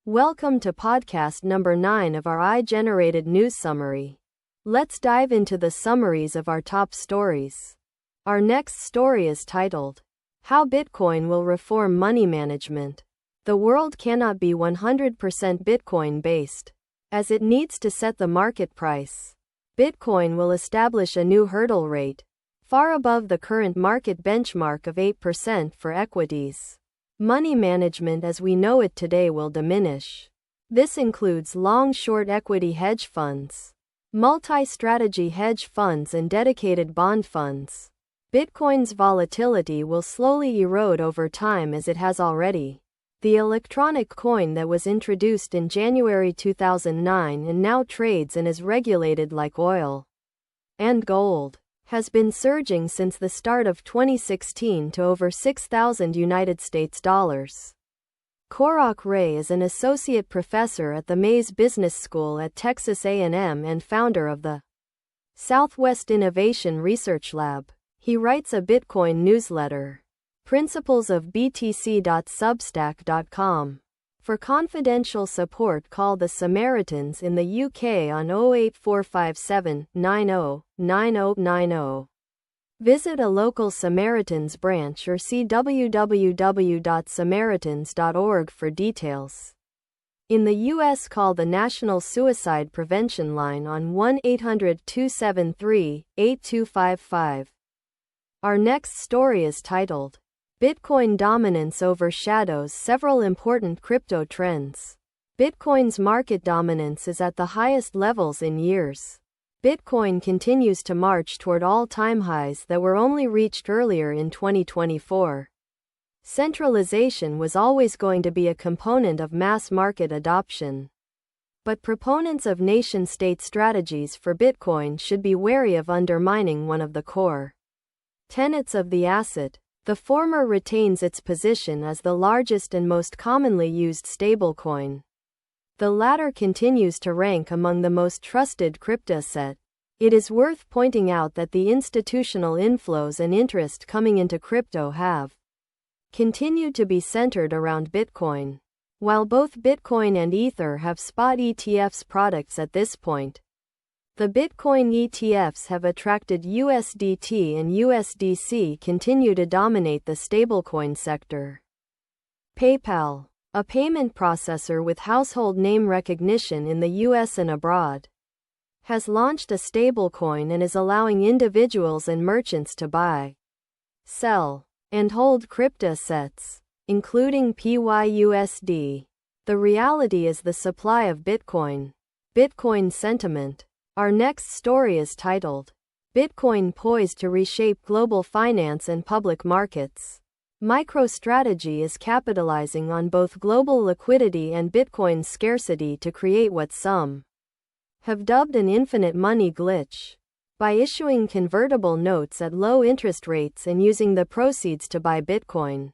Welcome to podcast number 9 of our AI-generated news summary. Let's dive into the summaries of our top stories. Our next story is titled, How Bitcoin Will Reform Money Management. The world cannot be 100% Bitcoin-based, as it needs to set the market price. Bitcoin will establish a new hurdle rate, far above the current market benchmark of 8% for equities. Money management as we know it today will diminish. This includes long-short equity hedge funds, multi-strategy hedge funds and dedicated bond funds. Bitcoin's volatility will slowly erode over time as it has already. The electronic coin that was introduced in January 2009 and now trades and is regulated like oil and gold, has been surging since the start of 2016 to over $6,000. Korok Ray is an associate professor at the Mays Business School at Texas A&M and founder of the Southwest Innovation Research Lab. He writes a Bitcoin newsletter, Principles of BTC.substack.com. For confidential support, call the Samaritans in the UK on 08457 90 9090. Visit a local Samaritans branch or see www.samaritans.org for details. In the U.S., call the National Suicide Prevention Line on 1-800-273-8255. Our next story is titled, Bitcoin Dominance Overshadows Several Important Crypto Trends. Bitcoin's market dominance is at the highest levels in years. Bitcoin continues to march toward all-time highs that were only reached earlier in 2024. Centralization was always going to be a component of mass market adoption. But proponents of nation-state strategies for Bitcoin should be wary of undermining one of the core tenets of the asset. The former retains its position as the largest and most commonly used stablecoin. The latter continues to rank among the most trusted cryptoasset. It is worth pointing out that the institutional inflows and interest coming into crypto have continued to be centered around Bitcoin. While both Bitcoin and Ether have spot ETFs products at this point, the Bitcoin ETFs have attracted USDT and USDC continue to dominate the stablecoin sector. PayPal, a payment processor with household name recognition in the US and abroad, has launched a stablecoin and is allowing individuals and merchants to buy, sell, and hold cryptoassets, including PYUSD. The reality is the supply of Bitcoin. Bitcoin sentiment. Our next story is titled, Bitcoin Poised to Reshape Global Finance and Public Markets. MicroStrategy is capitalizing on both global liquidity and Bitcoin scarcity to create what some have dubbed an infinite money glitch. By issuing convertible notes at low interest rates and using the proceeds to buy Bitcoin,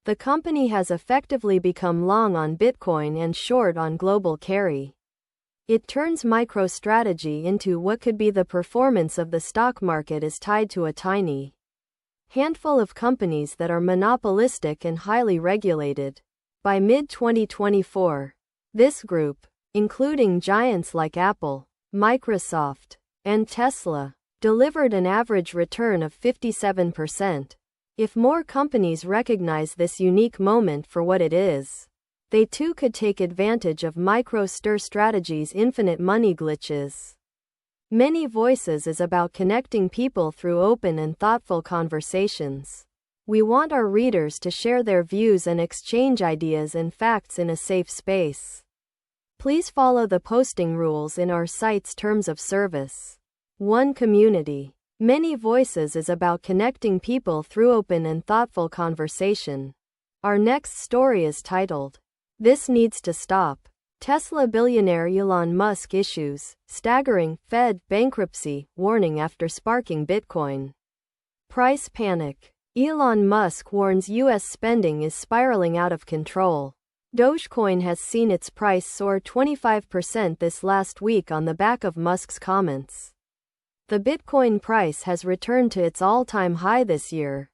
the company has effectively become long on Bitcoin and short on global carry. It turns MicroStrategy into what could be the performance of the stock market is tied to a tiny handful of companies that are monopolistic and highly regulated. By mid-2024, this group, including giants like Apple, Microsoft, and Tesla, delivered an average return of 57%. If more companies recognize this unique moment for what it is, they too could take advantage of MicroStrategy's infinite money glitches. Many Voices is about connecting people through open and thoughtful conversations. We want our readers to share their views and exchange ideas and facts in a safe space. Please follow the posting rules in our site's terms of service. 1. Community. Many Voices is about connecting people through open and thoughtful conversation. Our next story is titled, This Needs to Stop. Tesla billionaire Elon Musk issues staggering Fed bankruptcy warning after sparking Bitcoin price panic. Elon Musk warns U.S. spending is spiraling out of control. Dogecoin has seen its price soar 25% this last week on the back of Musk's comments. The Bitcoin price has returned to its all-time high this year,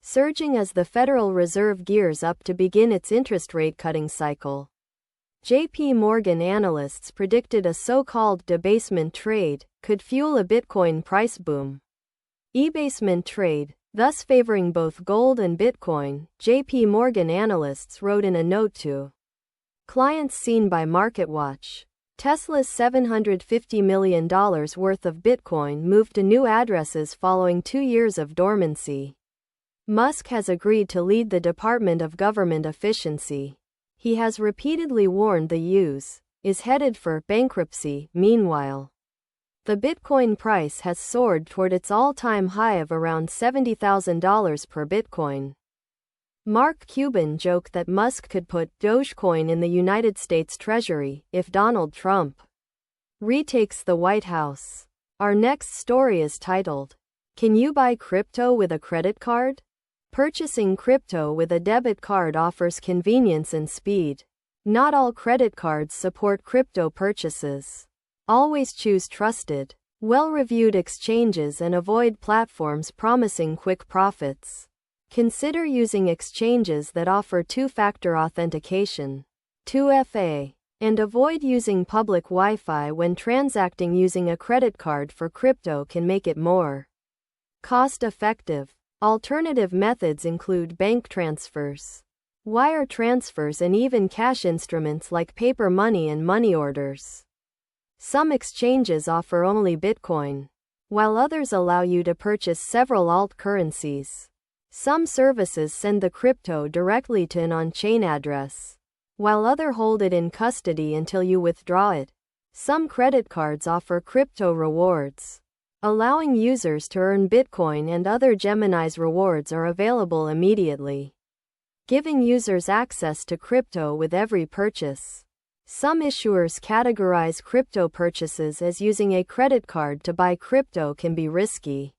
surging as the Federal Reserve gears up to begin its interest rate cutting cycle. JP Morgan analysts predicted a so-called debasement trade could fuel a Bitcoin price boom. Debasement trade, thus favoring both gold and Bitcoin, JP Morgan analysts wrote in a note to clients seen by MarketWatch. Tesla's $750 million worth of Bitcoin moved to new addresses following 2 years of dormancy. Musk has agreed to lead the Department of Government Efficiency. He has repeatedly warned the U.S. is headed for bankruptcy. Meanwhile, the Bitcoin price has soared toward its all-time high of around $70,000 per Bitcoin. Mark Cuban joked that Musk could put Dogecoin in the United States Treasury if Donald Trump retakes the White House. Our next story is titled, "Can you buy crypto with a credit card?" Purchasing crypto with a debit card offers convenience and speed. Not all credit cards support crypto purchases. Always choose trusted, well-reviewed exchanges and avoid platforms promising quick profits. Consider using exchanges that offer two-factor authentication, 2FA, and avoid using public Wi-Fi when transacting. Using a credit card for crypto can make it more cost-effective. Alternative methods include bank transfers, wire transfers, and even cash instruments like paper money and money orders. Some exchanges offer only Bitcoin, while others allow you to purchase several alt currencies. Some services send the crypto directly to an on-chain address, while others hold it in custody until you withdraw it. Some credit cards offer crypto rewards, allowing users to earn Bitcoin, and other Gemini's rewards are available immediately, giving users access to crypto with every purchase. Some issuers categorize crypto purchases as using a credit card to buy crypto can be risky,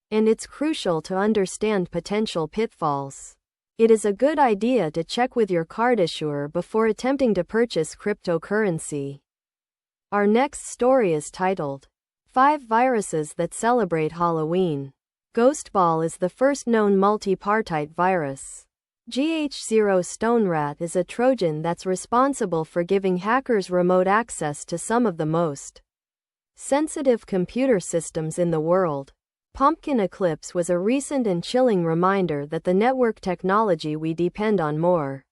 and it's crucial to understand potential pitfalls. It is a good idea to check with your card issuer before attempting to purchase cryptocurrency. Our next story is titled, 5 Viruses That Celebrate Halloween. Ghostball is the first known multipartite virus. GH0 Stonerat is a Trojan that's responsible for giving hackers remote access to some of the most sensitive computer systems in the world. Pumpkin Eclipse was a recent and chilling reminder that the network technology we depend on more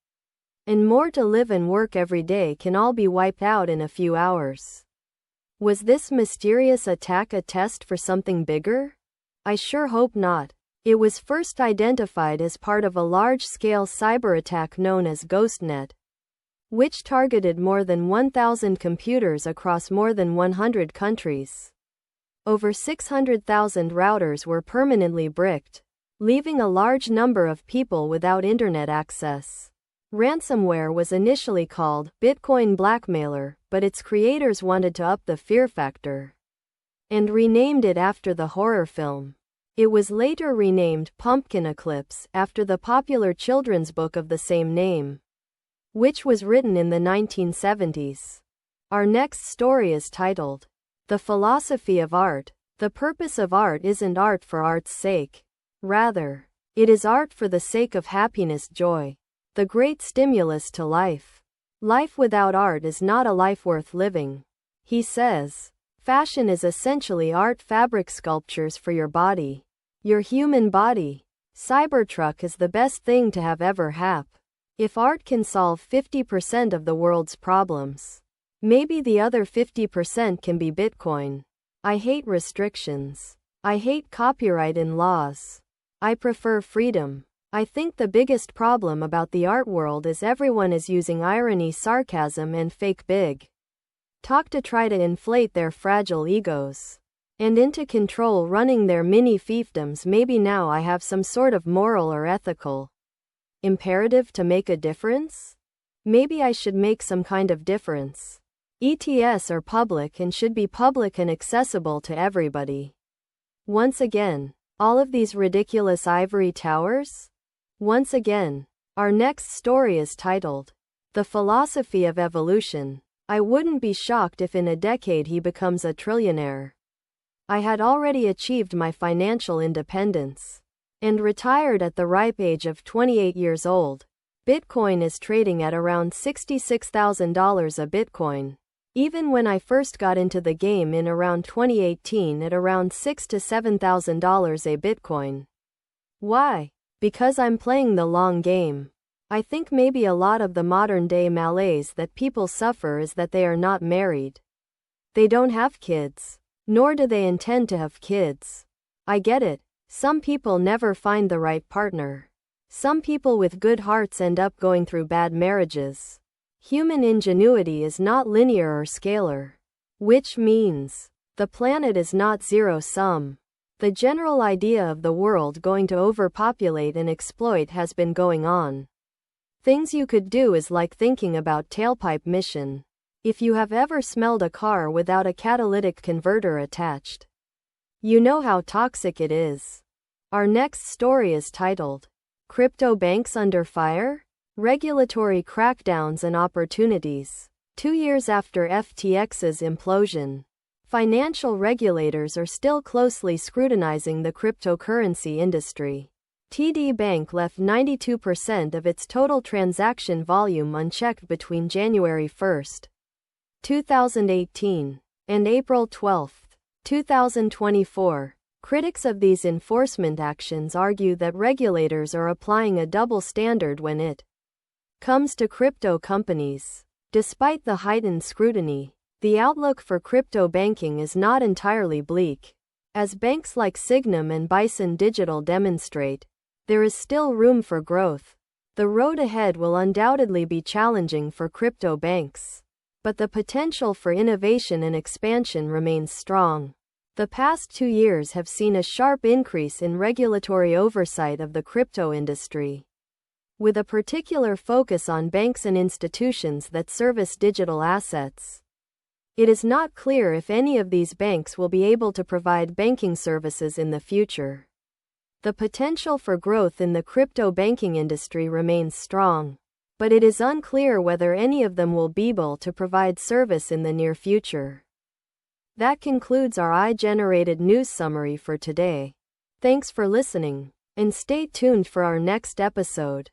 and more to live and work every day can all be wiped out in a few hours. Was this mysterious attack a test for something bigger? I sure hope not. It was first identified as part of a large-scale cyber attack known as GhostNet, which targeted more than 1,000 computers across more than 100 countries. Over 600,000 routers were permanently bricked, leaving a large number of people without internet access. Ransomware was initially called Bitcoin Blackmailer, but its creators wanted to up the fear factor and renamed it after the horror film. It was later renamed Pumpkin Eclipse after the popular children's book of the same name, which was written in the 1970s. Our next story is titled, The Philosophy of Art. The purpose of art isn't art for art's sake. Rather, it is art for the sake of happiness, joy, the great stimulus to life. Life without art is not a life worth living. He says, fashion is essentially art, fabric sculptures for your body, your human body. Cybertruck is the best thing to have ever hap. If art can solve 50% of the world's problems, maybe the other 50% can be Bitcoin. I hate restrictions. I hate copyright and laws. I prefer freedom. I think the biggest problem about the art world is everyone is using irony, sarcasm, and fake big talk to try to inflate their fragile egos and into control, running their mini fiefdoms. Maybe now I have some sort of moral or ethical imperative to make a difference? Maybe I should make some kind of difference. ETS are public and should be public and accessible to everybody. Once again, all of these ridiculous ivory towers? Once again. Our next story is titled, The Philosophy of Evolution. I wouldn't be shocked if in a decade he becomes a trillionaire. I had already achieved my financial independence and retired at the ripe age of 28 years old. Bitcoin is trading at around $66,000 a Bitcoin. Even when I first got into the game in around 2018 at around $6,000 to $7,000 a Bitcoin. Why? Because I'm playing the long game. I think maybe a lot of the modern day malaise that people suffer is that they are not married. They don't have kids. Nor do they intend to have kids. I get it. Some people never find the right partner. Some people with good hearts end up going through bad marriages. Human ingenuity is not linear or scalar. Which means, the planet is not zero-sum. The general idea of the world going to overpopulate and exploit has been going on. Things you could do is like thinking about tailpipe mission. If you have ever smelled a car without a catalytic converter attached, you know how toxic it is. Our next story is titled, Crypto Banks Under Fire? Regulatory Crackdowns and Opportunities. 2 years after FTX's implosion, financial regulators are still closely scrutinizing the cryptocurrency industry. TD Bank left 92% of its total transaction volume unchecked between January 1, 2018, and April 12, 2024. Critics of these enforcement actions argue that regulators are applying a double standard when it comes to crypto companies. Despite the heightened scrutiny, the outlook for crypto banking is not entirely bleak. As banks like Signum and Bison Digital demonstrate, there is still room for growth. The road ahead will undoubtedly be challenging for crypto banks, but the potential for innovation and expansion remains strong. The past 2 years have seen a sharp increase in regulatory oversight of the crypto industry, with a particular focus on banks and institutions that service digital assets. It is not clear if any of these banks will be able to provide banking services in the future. The potential for growth in the crypto banking industry remains strong, but it is unclear whether any of them will be able to provide service in the near future. That concludes our AI-generated news summary for today. Thanks for listening, and stay tuned for our next episode.